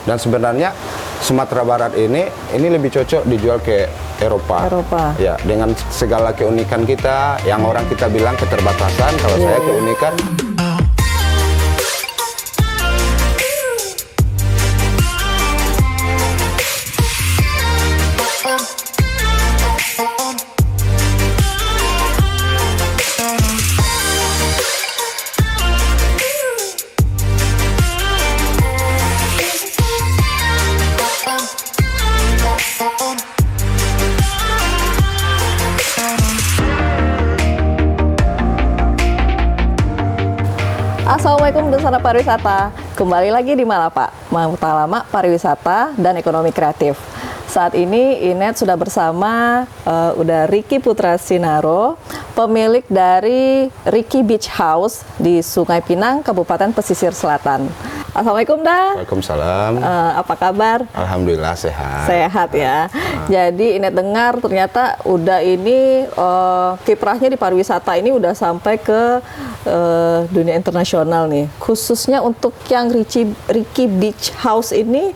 Dan sebenarnya Sumatera Barat ini lebih cocok dijual ke Eropa. Ya, dengan segala keunikan kita, yang orang kita bilang keterbatasan, kalau saya keunikan. Assalamualaikum Dusana Pariwisata. Kembali lagi di Malapak, Matalamak Pariwisata dan Ekonomi Kreatif. Saat ini Inet sudah bersama udah Ricky Putra Sinaro, pemilik dari Ricky Beach House di Sungai Pinang, Kabupaten Pesisir Selatan. Assalamualaikum dah. Waalaikumsalam. Apa kabar? Alhamdulillah sehat. Sehat ya. Jadi Inet dengar ternyata udah ini kiprahnya di pariwisata ini udah sampai ke dunia internasional nih. Khususnya untuk yang Ricky Beach House ini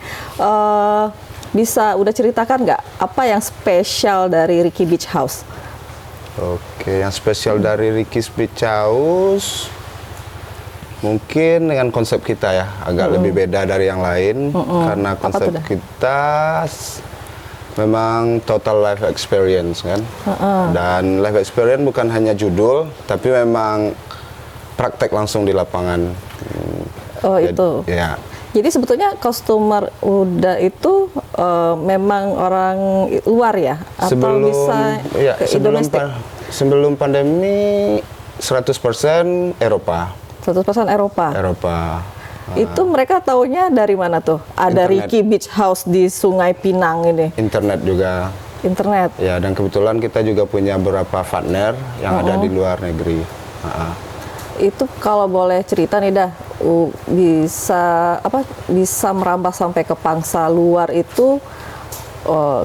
bisa udah ceritakan nggak apa yang spesial dari Ricky Beach House? Oke, yang spesial dari Ricky Beach House mungkin dengan konsep kita ya, agak lebih beda dari yang lain. Karena konsep kita memang total life experience kan. Dan life experience bukan hanya judul, tapi memang praktek langsung di lapangan. Oh, itu. Ya. Jadi sebetulnya customer udah itu memang orang luar ya? Atau bisa ke domestik? Sebelum pandemi 100% Eropa. 100% Eropa? Eropa. Itu mereka taunya dari mana tuh? Ada Internet. Ricky Beach House di Sungai Pinang ini? Internet juga. Internet? Ya, dan kebetulan kita juga punya beberapa partner yang ada di luar negeri. Itu kalau boleh cerita nih dah, bisa merambah sampai ke pangsa luar itu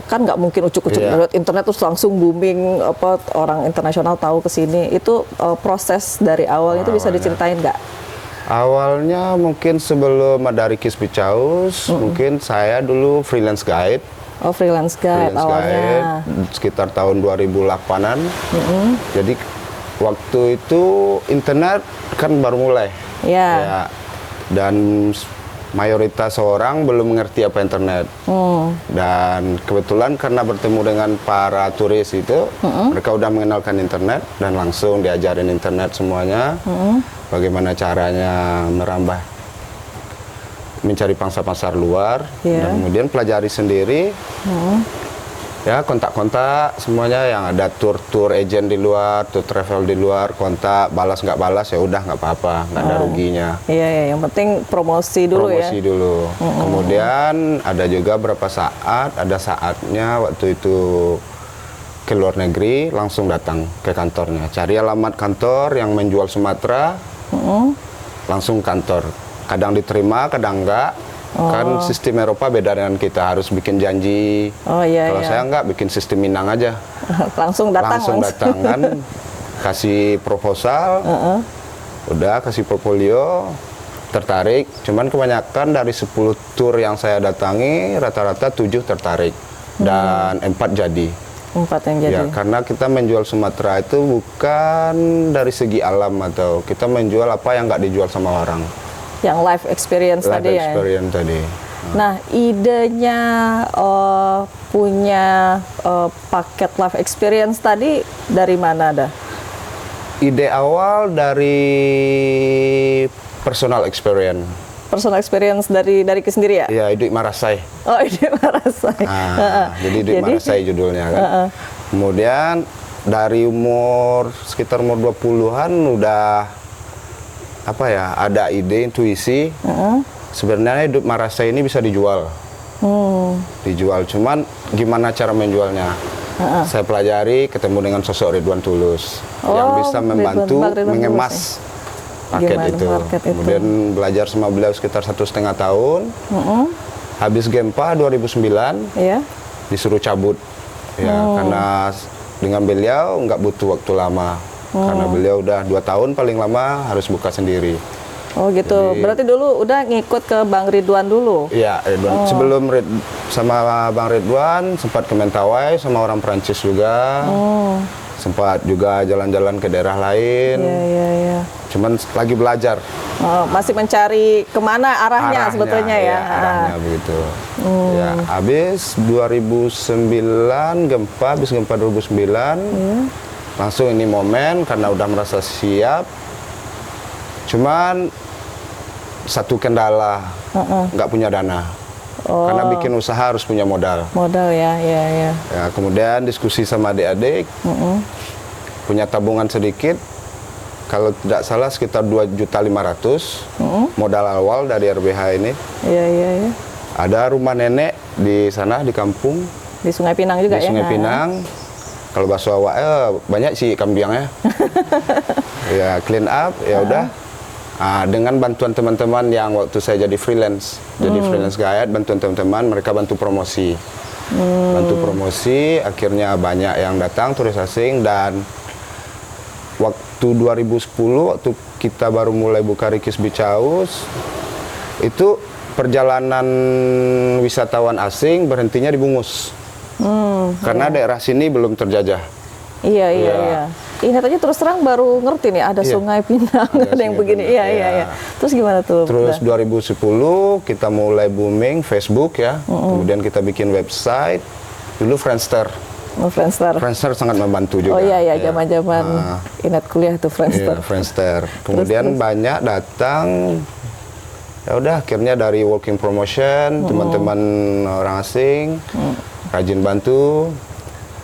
kan nggak mungkin ucuk-ucuk lewat internet terus langsung booming orang internasional tahu ke sini. Itu proses dari awalnya itu bisa diceritain nggak? Awalnya mungkin sebelum ada Ricky Beach House, mungkin saya dulu freelance guide. Oh, freelance guide awalnya. Sekitar tahun 2008-an. Jadi waktu itu internet kan baru mulai. Ya. Dan mayoritas orang belum mengerti apa internet. Dan kebetulan karena bertemu dengan para turis itu, mereka udah mengenalkan internet dan langsung diajarin internet semuanya. Bagaimana caranya merambah, mencari pangsa pasar luar, dan kemudian pelajari sendiri. Ya, kontak-kontak semuanya yang ada tour agent di luar, tour travel di luar, kontak, balas nggak balas ya udah nggak apa-apa, nggak ada ruginya. Iya, yang penting promosi dulu ya. Promosi dulu. Kemudian ada juga beberapa saat, ada saatnya waktu itu ke luar negeri, langsung datang ke kantornya. Cari alamat kantor yang menjual Sumatera, langsung kantor. Kadang diterima, kadang enggak. Kan sistem Eropa beda dengan kita, harus bikin janji. Kalau saya enggak, bikin sistem Minang aja. Langsung datang kan. Kasih proposal, udah kasih portfolio, tertarik. Cuman kebanyakan dari 10 tour yang saya datangi, rata-rata 7 tertarik. Dan 4 jadi. 4 yang jadi. Ya, karena kita menjual Sumatera itu bukan dari segi alam, atau kita menjual apa yang nggak dijual sama orang. Yang life experience tadi ya? Life experience tadi. Nah, idenya punya paket life experience tadi dari mana dah? Ide awal dari personal experience. Personal experience dari ke sendiri ya? Ya, Iduit Marasai. Oh, Iduit Marasai. Jadi Iduit Marasai judulnya kan. Kemudian dari sekitar umur 20-an udah ada ide, intuisi. Sebenarnya Iduit Marasai ini bisa dijual. Dijual, cuman gimana cara menjualnya? Saya pelajari, ketemu dengan sosok Ridwan Tulus yang bisa membantu mengemas paket itu. Kemudian belajar sama beliau sekitar 1,5 tahun. Habis Gempa 2009, disuruh cabut. Ya, karena dengan beliau nggak butuh waktu lama. Karena beliau udah 2 tahun paling lama harus buka sendiri. Oh gitu. Jadi, berarti dulu udah ngikut ke Bang Ridwan dulu? Iya, Ridwan. Sebelum sama Bang Ridwan sempat ke Mentawai sama orang Perancis juga. Sempat juga jalan-jalan ke daerah lain. Iya. Cuman lagi belajar. Masih mencari kemana arahnya sebetulnya ya? Arahnya begitu. Ya, habis 2009 gempa, habis gempa 2009, langsung ini momen karena udah merasa siap. Cuman satu kendala, nggak punya dana. Karena bikin usaha harus punya modal. Modal ya. Ya, kemudian diskusi sama adik-adik, punya tabungan sedikit. Kalau tidak salah sekitar 2.500.000 modal awal dari RBH ini. Iya. Ada rumah nenek di sana di kampung. Di Sungai Pinang juga ya? Di Sungai Pinang. Kalau bakso awak banyak sih kambiangnya. Ya clean up, ya udah. Dengan bantuan teman-teman yang waktu saya jadi freelance guide, bantuan teman-teman, mereka bantu promosi. Bantu promosi, akhirnya banyak yang datang turis asing. Dan waktu 2010, waktu kita baru mulai buka Rikis Beach House, itu perjalanan wisatawan asing berhentinya di Bungus. Karena daerah sini belum terjajah. Iya. Ini aja terus terang baru ngerti nih ada Sungai Pinang, ada yang begini. Iya. Terus gimana tuh? Terus 2010 kita mulai booming Facebook ya. Kemudian kita bikin website. Dulu Friendster. Friendster sangat membantu juga. Oh iya, zaman-zaman Inet kuliah tuh Friendster. Iya, Friendster. Kemudian banyak datang. Ya udah akhirnya dari working promotion, teman-teman orang asing rajin bantu.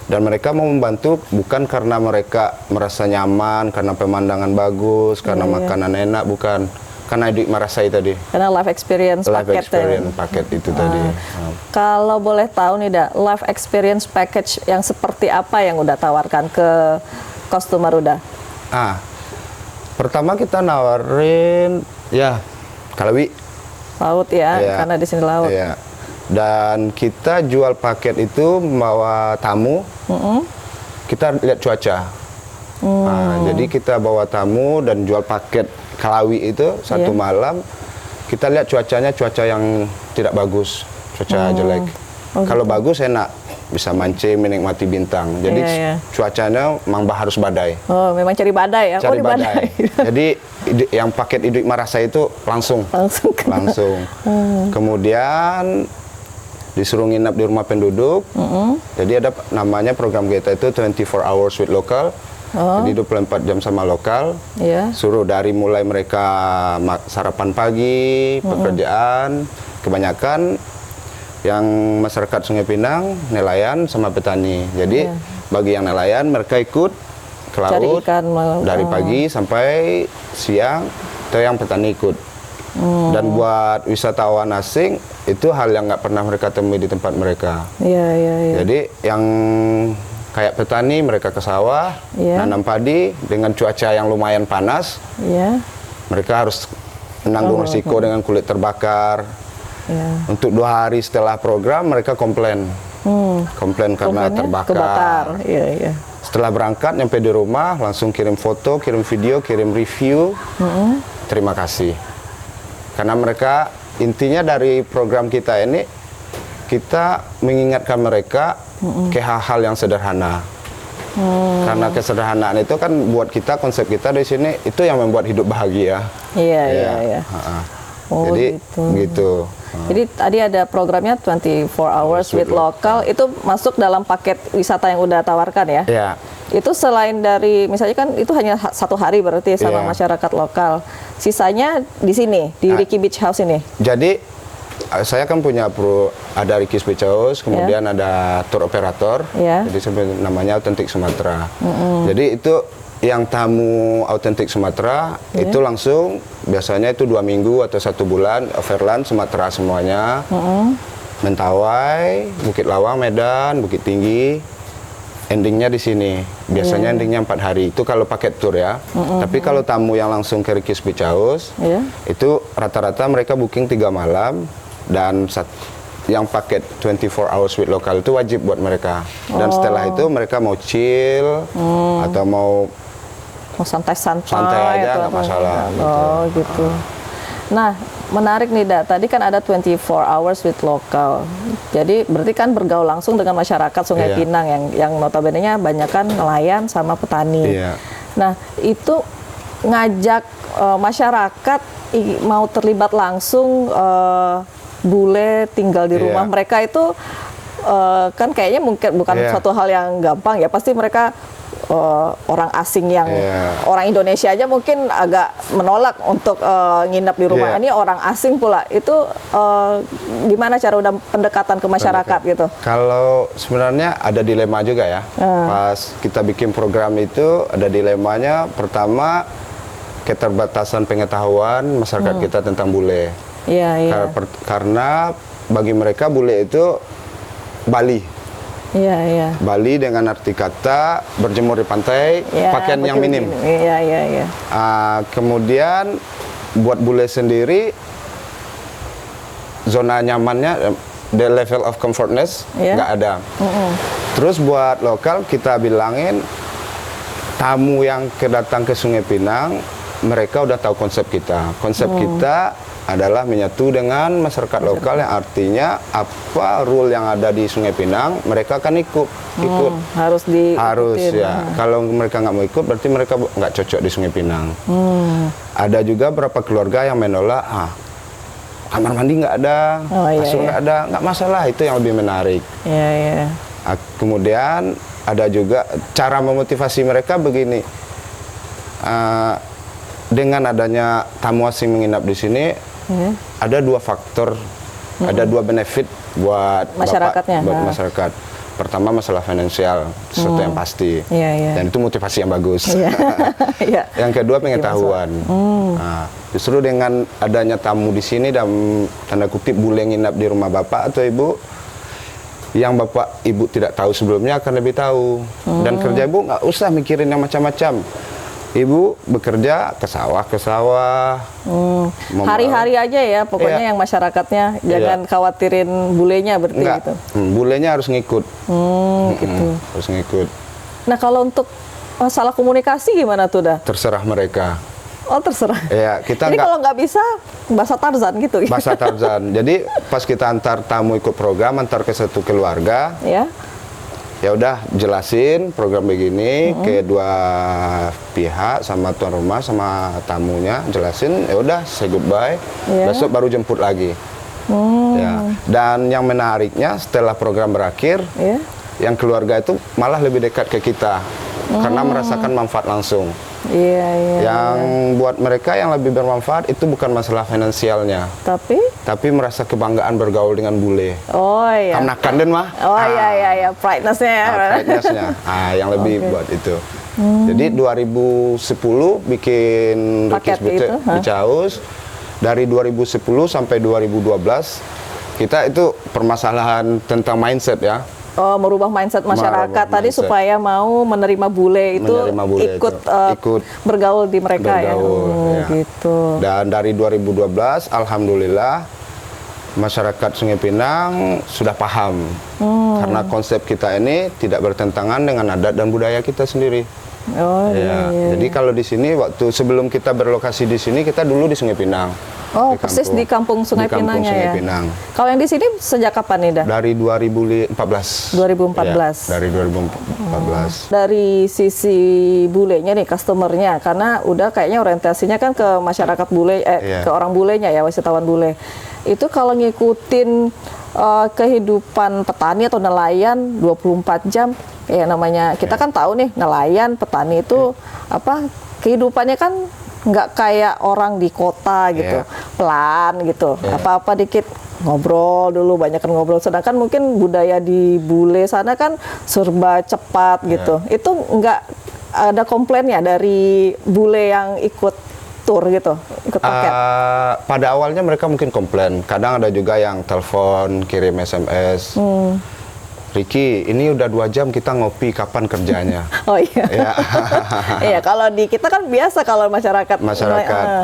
Dan mereka mau membantu bukan karena mereka merasa nyaman, karena pemandangan bagus, karena makanan enak, bukan. Karena Iduik Marasai tadi. Karena life experience paket itu tadi. Kalau boleh tahu nih, life experience package yang seperti apa yang udah tawarkan ke customer udah? Pertama kita nawarin Kalawi. Laut ya, karena di sini laut. Iya. Dan kita jual paket itu bawa tamu, kita lihat cuaca. Jadi kita bawa tamu dan jual paket Kalawi itu satu malam. Kita lihat cuacanya, cuaca yang tidak bagus, cuaca jelek. Kalau bagus enak, bisa mancing, menikmati bintang. Jadi cuacanya memang harus badai. Oh, memang cari badai ya? Cari badai. Jadi yang paket Iduik Marasai itu langsung. Kemudian disuruh nginap di rumah penduduk. Jadi ada namanya program kita itu 24 hours with local. Jadi 24 jam sama lokal. Suruh dari mulai mereka sarapan pagi, pekerjaan, kebanyakan yang masyarakat Sungai Pinang, nelayan sama petani. Jadi bagi yang nelayan mereka ikut ke laut dari pagi sampai siang, atau yang petani ikut. Dan buat wisatawan asing itu hal yang nggak pernah mereka temui di tempat mereka. Jadi yang kayak petani mereka ke sawah, nanam padi dengan cuaca yang lumayan panas, mereka harus menanggung risiko dengan kulit terbakar. Untuk 2 hari setelah program mereka komplain karena terbakar. Setelah berangkat nyampe di rumah langsung kirim foto, kirim video, kirim review. Terima kasih. Karena mereka, intinya dari program kita ini, kita mengingatkan mereka ke hal-hal yang sederhana. Karena kesederhanaan itu kan buat kita, konsep kita di sini, itu yang membuat hidup bahagia. Iya. Jadi gitu. Jadi tadi ada programnya 24 hours with local, itu masuk dalam paket wisata yang udah tawarkan ya? Iya. Itu selain dari, misalnya kan itu hanya 1 hari berarti sama masyarakat lokal. Sisanya di sini, di Rikis Beach House ini? Jadi, saya kan punya ada Rikis Beach House, kemudian ada tour operator, jadi namanya Authentic Sumatera. Jadi itu yang tamu Authentic Sumatera, itu langsung, biasanya itu 2 minggu atau 1 bulan, overland Sumatera semuanya. Mentawai, Bukit Lawang, Medan, Bukit Tinggi. Endingnya di sini, biasanya endingnya 4 hari, itu kalau paket tour ya. Tapi kalau tamu yang langsung ke Rikis Beach House, itu rata-rata mereka booking 3 malam, dan yang paket 24 hours with local itu wajib buat mereka. Dan setelah itu mereka mau chill, atau mau santai-santai aja, nggak masalah. Gitu. Nah, menarik nih, Da. Tadi kan ada 24 hours with local. Jadi berarti kan bergaul langsung dengan masyarakat Sungai Pinang yang notabene-nya banyak kan nelayan sama petani. Nah, itu ngajak masyarakat mau terlibat langsung bule tinggal di rumah mereka itu kan kayaknya mungkin bukan suatu hal yang gampang ya. Pasti mereka orang asing yang orang Indonesia aja mungkin agak menolak untuk nginap di rumah. Ini orang asing pula. Itu gimana cara udah pendekatan ke masyarakat gitu? Kalau sebenarnya ada dilema juga ya. Pas kita bikin program itu ada dilemanya. Pertama, keterbatasan pengetahuan masyarakat kita tentang bule. Karena bagi mereka bule itu Bali. Bali dengan arti kata berjemur di pantai, pakaian yang minim. Kemudian buat bule sendiri, zona nyamannya, the level of comfortness nggak ada. Terus buat lokal kita bilangin, tamu yang kedatang ke Sungai Pinang, mereka udah tahu konsep kita. Konsep kita adalah menyatu dengan masyarakat lokal, yang artinya apa rule yang ada di Sungai Pinang mereka akan ikut. Harus ya. Kalau mereka nggak mau ikut berarti mereka nggak cocok di Sungai Pinang. Ada juga beberapa keluarga yang menolak, kamar mandi nggak ada, kasur nggak ada, nggak masalah, itu yang lebih menarik. Kemudian ada juga cara memotivasi mereka begini, dengan adanya tamu asing menginap di sini, ada dua faktor, ada dua benefit buat masyarakatnya. Buat masyarakat. Pertama, masalah finansial, sesuatu yang pasti, dan itu motivasi yang bagus. Yang kedua, pengetahuan. Nah, justru dengan adanya tamu di sini dan tanda kutip bule nginap di rumah bapak atau ibu, yang bapak ibu tidak tahu sebelumnya akan lebih tahu. Dan kerja ibu nggak usah mikirin yang macam-macam. Ibu bekerja ke sawah. Hari-hari aja ya, pokoknya yang masyarakatnya jangan khawatirin bulenya berarti gitu. Bulenya harus ngikut. Gitu. Harus ngikut. Nah, kalau untuk masalah komunikasi gimana tuh, dah? Terserah mereka. Oh, terserah. Jadi kalau nggak bisa bahasa Tarzan gitu. Bahasa Tarzan. Jadi pas kita antar tamu ikut program, antar ke satu keluarga. Ya udah jelasin program begini ke dua pihak, sama tuan rumah sama tamunya, jelasin, ya udah say goodbye, besok baru jemput lagi. Dan yang menariknya setelah program berakhir, yang keluarga itu malah lebih dekat ke kita karena merasakan manfaat langsung. Yang buat mereka yang lebih bermanfaat itu bukan masalah finansialnya, tapi merasa kebanggaan bergaul dengan bule. Karena kanden mah. Pride-nya. Pride-nya. Yang lebih buat itu. Jadi 2010 bikin paket Bicaus. Dari 2010 sampai 2012 kita itu permasalahan tentang mindset ya. Merubah mindset masyarakat tadi supaya mau menerima bule itu ikut bergaul di mereka gitu. Dan dari 2012 alhamdulillah masyarakat Sungai Pinang sudah paham karena konsep kita ini tidak bertentangan dengan adat dan budaya kita sendiri. Jadi kalau di sini waktu sebelum kita berlokasi di sini, kita dulu di Sungai Pinang. Persis di kampung Sungai Pinangnya ya. Kalau yang di sini sejak kapan nih, dah? Dari 2014. 2014. Dari 2014. Dari sisi bulenya nih, customernya, karena udah kayaknya orientasinya kan ke masyarakat bule, ke orang bulenya ya, wisatawan bule. Itu kalau ngikutin kehidupan petani atau nelayan 24 jam, ya namanya kita kan tahu nih nelayan, petani itu kehidupannya kan nggak kayak orang di kota gitu, pelan gitu, apa-apa dikit ngobrol dulu, banyak ngobrol. Sedangkan mungkin budaya di bule sana kan serba cepat gitu. Itu nggak ada komplainnya dari bule yang ikut tur gitu, ikut paket? Pada awalnya mereka mungkin komplain. Kadang ada juga yang telepon, kirim SMS. Ricky, ini udah 2 jam kita ngopi, kapan kerjanya? Kalau di kita kan biasa kalau masyarakat.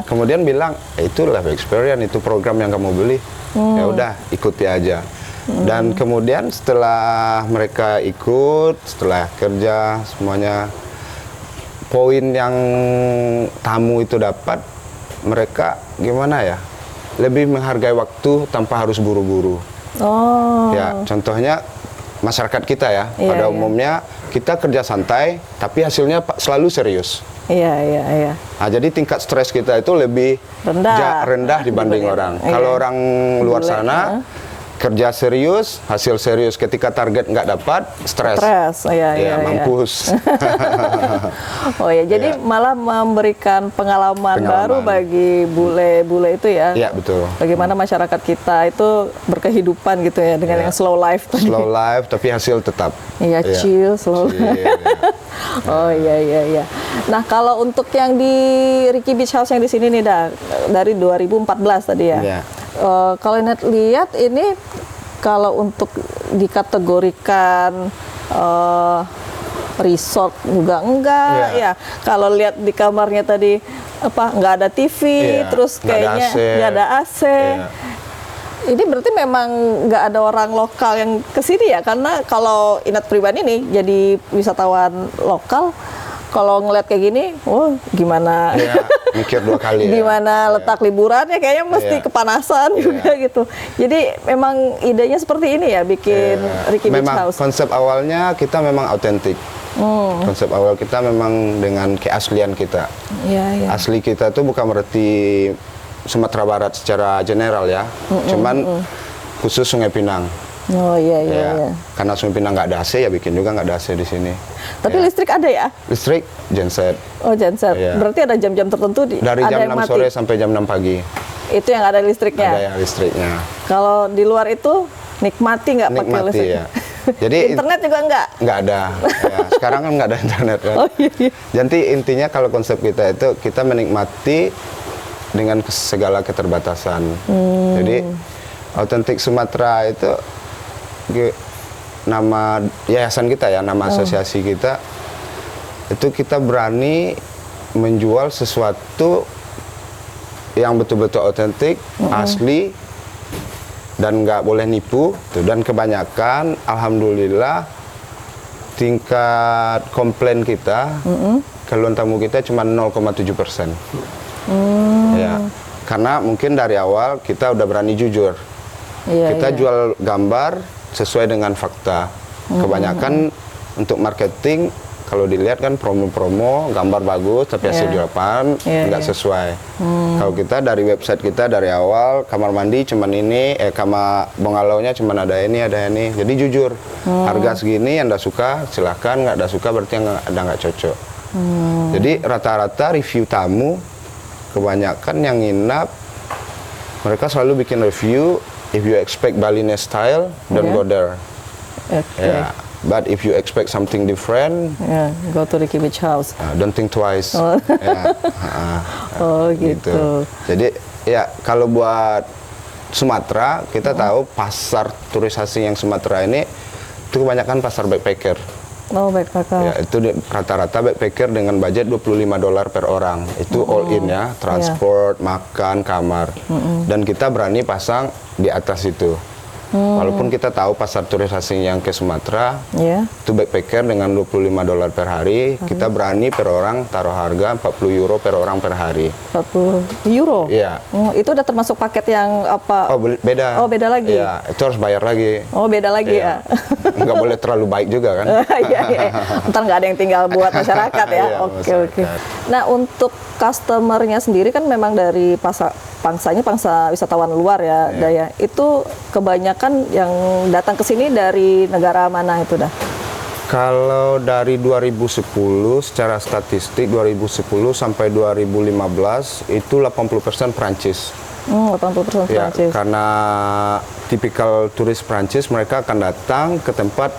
Kemudian bilang, itu life experience, itu program yang kamu beli. Ya udah, ikuti aja. Dan kemudian setelah mereka ikut, setelah kerja semuanya, poin yang tamu itu dapat, mereka gimana ya? lebih menghargai waktu tanpa harus buru-buru. Oh. Ya, contohnya masyarakat kita ya, Iya, pada iya. umumnya kita kerja santai, tapi hasilnya selalu serius. Iya, iya, iya. Nah, jadi tingkat stres kita itu lebih rendah dibanding orang. Iya. Kalau orang luar Bule, sana kerja serius, hasil serius, ketika target nggak dapat, stres. Iya, Ya, iya, mampus. Oh ya, jadi Iya. malah memberikan pengalaman baru bagi bule-bule itu ya. Iya, betul. Bagaimana masyarakat kita itu berkehidupan gitu ya dengan yang slow life tadi. Slow life, tapi hasil tetap. Iya, chill, slow. Chill, ya. Oh iya, iya, iya. Nah, kalau untuk yang di Ricky Beach House yang di sini nih, dari 2014 tadi ya. Iya. Kalau lihat ini, kalau untuk dikategorikan resort juga enggak ya. Kalau lihat di kamarnya tadi nggak ada TV, terus kayaknya nggak ada AC. Iya. Ini berarti memang nggak ada orang lokal yang kesini ya? Karena kalau Inet pribadi nih jadi wisatawan lokal, kalau ngeliat kayak gini, gimana? Ya, mikir 2 kali. Gimana letak liburannya? Kayaknya mesti kepanasan juga gitu. Jadi memang idenya seperti ini ya, bikin Ricky Beach Memang House. konsep awalnya kita memang autentik. Konsep awal kita memang dengan keaslian kita. Iya, iya. Asli kita tuh bukan berarti Sumatera Barat secara general ya, cuman khusus Sungai Pinang. Oh iya, iya, Ya, iya. karena Sungai Pinang nggak ada AC, ya bikin juga nggak ada AC di sini. Tapi listrik ada ya? Listrik genset Oh, genset. Iya. Berarti ada jam-jam tertentu dari ada jam yang 6 mati? sore sampai jam 6 pagi. Itu yang ada listriknya? Ada yang listriknya. Kalau di luar itu nikmati nggak pakai Nikmati listrik? ya. Jadi internet juga nggak? nggak ada. Ya, sekarang kan nggak ada internet kan. Oh iya, iya. Jadi intinya kalau konsep kita itu kita menikmati dengan segala keterbatasan. Jadi Autentik Sumatera itu nama yayasan kita ya, nama asosiasi kita, itu kita berani menjual sesuatu yang betul-betul autentik, asli, dan nggak boleh nipu. Dan kebanyakan, alhamdulillah, tingkat komplain kita, keluhan tamu kita cuma 0,7%. Ya, karena mungkin dari awal kita udah berani jujur. Iya, Kita iya. jual gambar sesuai dengan fakta. Kebanyakan untuk marketing, kalau dilihat kan promo-promo, gambar bagus, tapi hasil jualan nggak sesuai. Kalau kita dari website kita dari awal, kamar mandi cuman ini, kamar bungalaunya cuman ada ini. Jadi jujur, harga segini, yang nggak suka silahkan, nggak suka berarti yang ada nggak cocok. Jadi rata-rata review tamu, kebanyakan yang nginap, mereka selalu bikin review, if you expect Balinese style, don't go there. Okay. Yeah. But if you expect something different, Go to Ricky Beach House. don't think twice. Oh. Ya, Oh gitu. Jadi ya kalau buat Sumatera, kita tahu pasar turis asing yang Sumatera ini itu kebanyakan pasar backpacker. Oh baik kakak. Ya, itu rata-rata backpacker dengan budget $25 per orang. Itu all in ya, transport, makan, kamar. Dan kita berani pasang di atas itu. Walaupun kita tahu pasar turis asing yang ke Sumatera, itu backpacker dengan $25 per hari, kita berani per orang taruh harga €40 per orang per hari. €40? Iya. Itu udah termasuk paket yang apa? Oh, beda. Oh, beda lagi? Iya, itu harus bayar lagi. Oh, beda lagi Iya. ya? Nggak boleh terlalu baik juga kan? Iya, iya. Ntar nggak ada yang tinggal buat masyarakat ya? Iya, Oke. masyarakat. Nah, untuk customer-nya sendiri kan memang dari pangsanya pangsa wisatawan luar ya, Daya. Itu kebanyakan yang datang ke sini dari negara mana itu dah? Kalau dari 2010 secara statistik 2010 sampai 2015 itu 80% Prancis. 80% Ya, Prancis. karena tipikal turis Prancis mereka akan datang ke tempat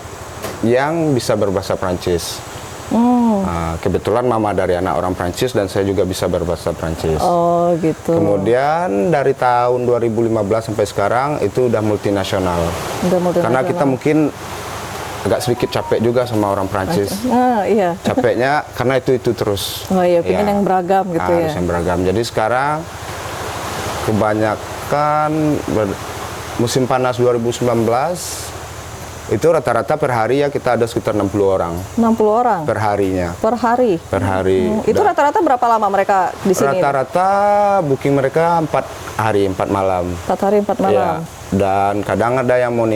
yang bisa berbahasa Prancis. Nah, kebetulan mama dari anak orang Prancis dan saya juga bisa berbahasa Prancis. Oh gitu. Kemudian dari tahun 2015 sampai sekarang itu udah multinasional. Udah multinasional. Karena kita mungkin agak sedikit capek juga sama orang Prancis. Iya. Capeknya karena itu terus. Oh iya, pengen yang beragam gitu ya. Harus yang beragam. Jadi sekarang kebanyakan musim panas 2019 Itu rata-rata per hari ya kita ada sekitar 60 orang. 60 orang? Per harinya. Per hari? Per hari. Itu rata-rata berapa lama mereka di sini? Rata-rata booking mereka 4 hari, 4 malam. 4 hari, 4 malam? Ya. Dan kadang ada yang mau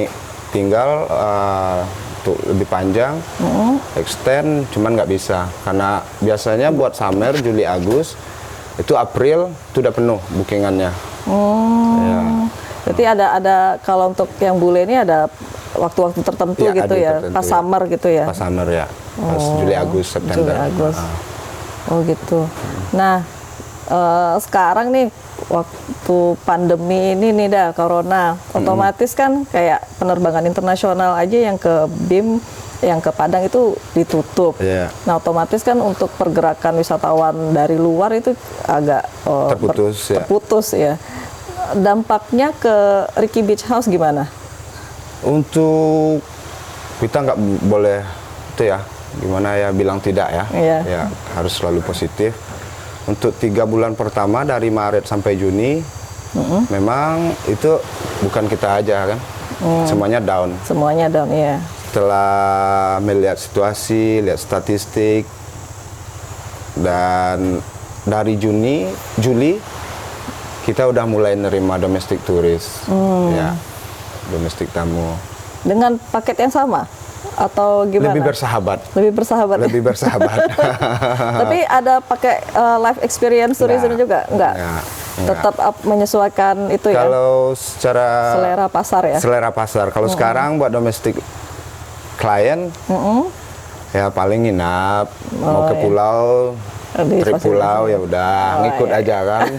tinggal untuk lebih panjang, extend, cuman nggak bisa. Karena biasanya buat summer, Juli, Agustus, itu April, itu udah penuh bookingannya. Ya. Berarti ada kalau untuk yang bule ini ada waktu-waktu tertentu ya, gitu ya, pas summer gitu ya? Pas summer ya, pas Juli, Agustus, September. Juli, Agustus. Oh gitu. Nah, sekarang nih waktu pandemi ini nih dah, corona, otomatis kan kayak penerbangan internasional aja yang ke BIM, yang ke Padang itu ditutup. Yeah. Nah, otomatis kan untuk pergerakan wisatawan dari luar itu agak terputus ya. Dampaknya ke Ricky Beach House gimana? Untuk kita nggak boleh itu ya, gimana ya bilang tidak ya. Ya harus selalu positif. Untuk 3 bulan pertama dari Maret sampai Juni, memang itu bukan kita aja kan, semuanya down. Semuanya down ya. Setelah melihat situasi, lihat statistik, dan dari Juli kita udah mulai nerima domestic turis, ya, domestic tamu. Dengan paket yang sama atau gimana? Lebih bersahabat. Lebih bersahabat. Lebih bersahabat. Tapi ada pakai life experience tourism juga? Enggak. Tetap menyesuaikan itu ya. Kalau secara selera pasar ya. Selera pasar. Kalau sekarang buat domestic klien, ya paling nginap, mau ke pulau. Trip pulau ya udah ngikut aja kan.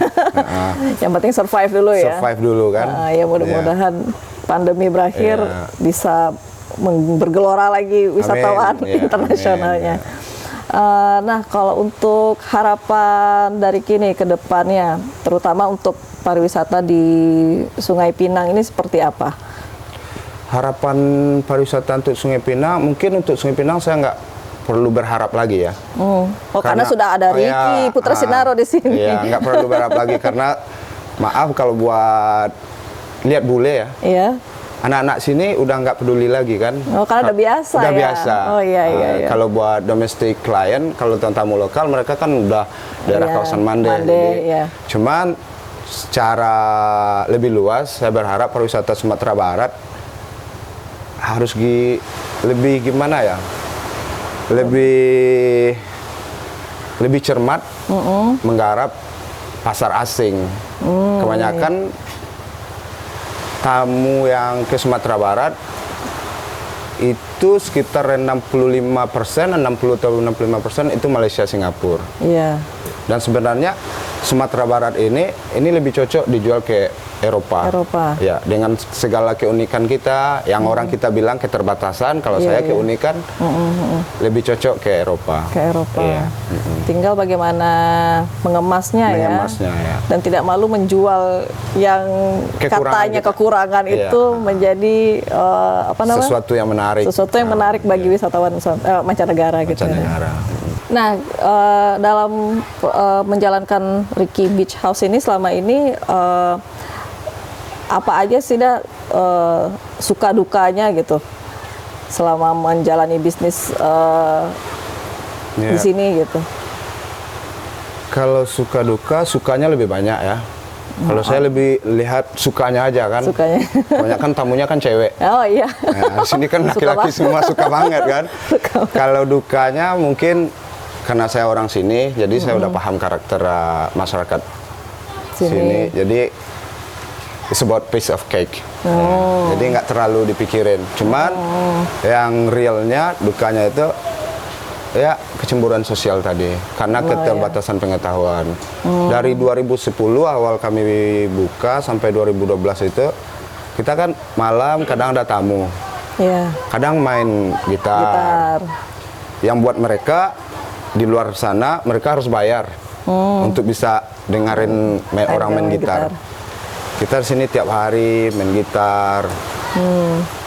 Yang penting survive dulu ya. Survive dulu kan. Ya mudah-mudahan pandemi berakhir bisa bergelora lagi wisatawan internasionalnya. Nah, kalau untuk harapan dari kini ke depannya, terutama untuk pariwisata di Sungai Pinang ini seperti apa? Harapan pariwisata untuk Sungai Pinang, mungkin untuk Sungai Pinang saya nggak perlu berharap lagi ya. Karena sudah ada Ricky Putra Sinaro di sini. Iya, nggak perlu berharap lagi karena maaf kalau buat lihat bule ya. Iya. Anak-anak sini udah nggak peduli lagi kan. Karena udah biasa udah ya. biasa. Oh iya. Kalau buat domestic client, kalau tamu lokal mereka kan udah daerah kawasan Mande. Iya. Cuman secara lebih luas, saya berharap pariwisata Sumatera Barat harus lebih gimana ya? Lebih cermat menggarap pasar asing. Kebanyakan tamu yang ke Sumatera Barat itu sekitar 65%, 60-65% itu Malaysia, Singapura. Iya. Dan sebenarnya Sumatera Barat ini lebih cocok dijual ke Eropa. Ya, dengan segala keunikan kita, yang orang kita bilang keterbatasan, kalau saya keunikan lebih cocok ke Eropa. Ke Eropa. Iya. Tinggal bagaimana mengemasnya ya. Dan tidak malu menjual yang katanya kekurangan itu menjadi sesuatu yang menarik. Sesuatu yang menarik bagi wisatawan mancanegara gitu. Nah, dalam menjalankan Ricky Beach House ini selama ini apa aja sih suka dukanya gitu selama menjalani bisnis di sini gitu? Kalau suka duka, sukanya lebih banyak ya. Kalau saya lebih lihat sukanya aja kan. Sukanya. Banyak kan tamunya kan cewek. Oh iya. Nah, di sini kan laki-laki semua suka banget kan. Kalau dukanya mungkin karena saya orang sini, jadi saya udah paham karakter masyarakat sini. Jadi it's about piece of cake. Jadi nggak terlalu dipikirin. Cuman yang realnya dukanya itu ya kecemburuan sosial tadi. Karena keterbatasan pengetahuan. Dari 2010 awal kami buka sampai 2012 itu kita kan malam kadang ada tamu. Kadang main gitar. Yang buat mereka di luar sana mereka harus bayar untuk bisa dengerin orang main gitar. Kita di sini tiap hari main gitar.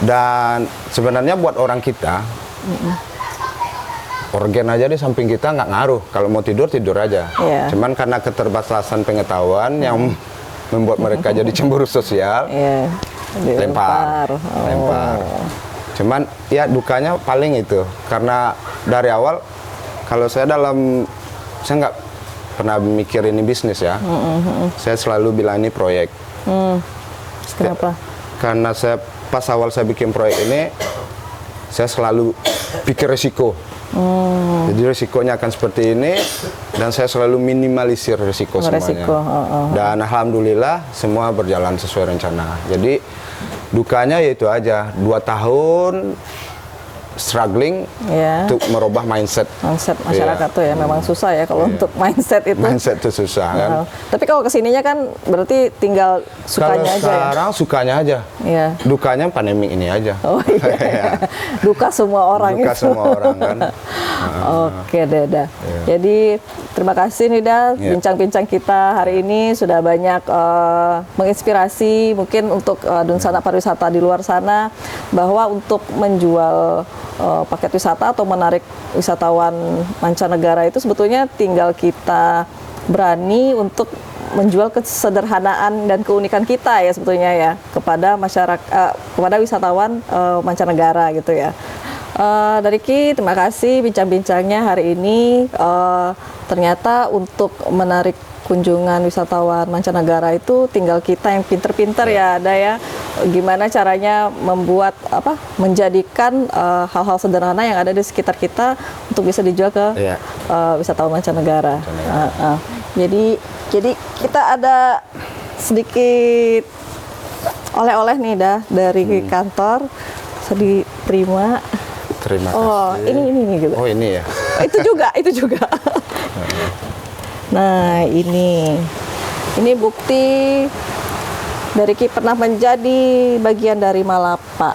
Dan sebenarnya buat orang kita organ aja di samping kita nggak ngaruh. Kalau mau tidur aja. Cuman karena keterbatasan pengetahuan yang membuat mereka jadi cemburu sosial, lempar. Cuman ya dukanya paling itu, karena dari awal kalau saya nggak pernah mikir ini bisnis ya. Saya selalu bilang ini proyek. Kenapa? Karena pas awal saya bikin proyek ini, saya selalu pikir resiko. Jadi resikonya akan seperti ini, dan saya selalu minimalisir resiko semuanya. Dan alhamdulillah semua berjalan sesuai rencana. Jadi dukanya yaitu aja 2 tahun struggling untuk merubah mindset masyarakat tuh ya, memang susah ya kalau untuk mindset itu. Mindset itu susah kan. Tapi kalau kesininya kan berarti tinggal sukanya kalau aja. Sekarang sukanya aja. Dukanya pandemi ini aja. Oh iya. Duka semua orang. Duka semua orang kan. Oke Deda. Jadi terima kasih Nida, bincang-bincang kita hari ini sudah banyak menginspirasi mungkin untuk dunsana pariwisata di luar sana, bahwa untuk menjual paket wisata atau menarik wisatawan mancanegara itu sebetulnya tinggal kita berani untuk menjual kesederhanaan dan keunikan kita ya sebetulnya ya kepada masyarakat, kepada wisatawan mancanegara gitu ya. Dari Ki, terima kasih bincang-bincangnya hari ini. Ternyata untuk menarik kunjungan wisatawan mancanegara itu tinggal kita yang pinter-pinter ya, ada ya. Gimana caranya menjadikan hal-hal sederhana yang ada di sekitar kita untuk bisa dijual ke wisatawan mancanegara. Jadi kita ada sedikit oleh-oleh nih dari kantor, bisa diterima. Terima kasih. Oh, ini gitu. Oh, ini ya. Itu juga. Nah, ini bukti dari Ki pernah menjadi bagian dari Malapa.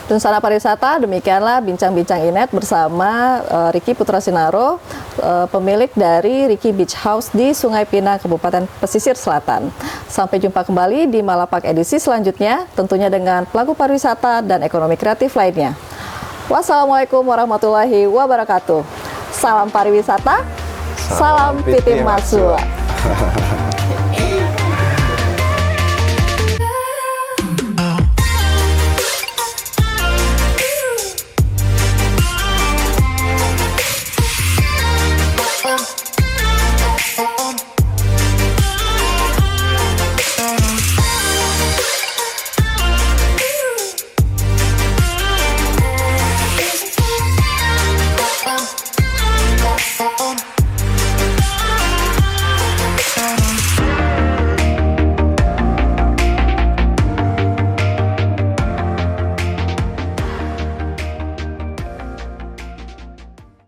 Dunsana Pariwisata, demikianlah bincang-bincang Inet bersama Ricky Putra Sinaro, pemilik dari Ricky Beach House di Sungai Pinang, Kabupaten Pesisir Selatan. Sampai jumpa kembali di Malapak edisi selanjutnya, tentunya dengan pelaku pariwisata dan ekonomi kreatif lainnya. Wassalamualaikum warahmatullahi wabarakatuh. Salam pariwisata, salam Piti Masua.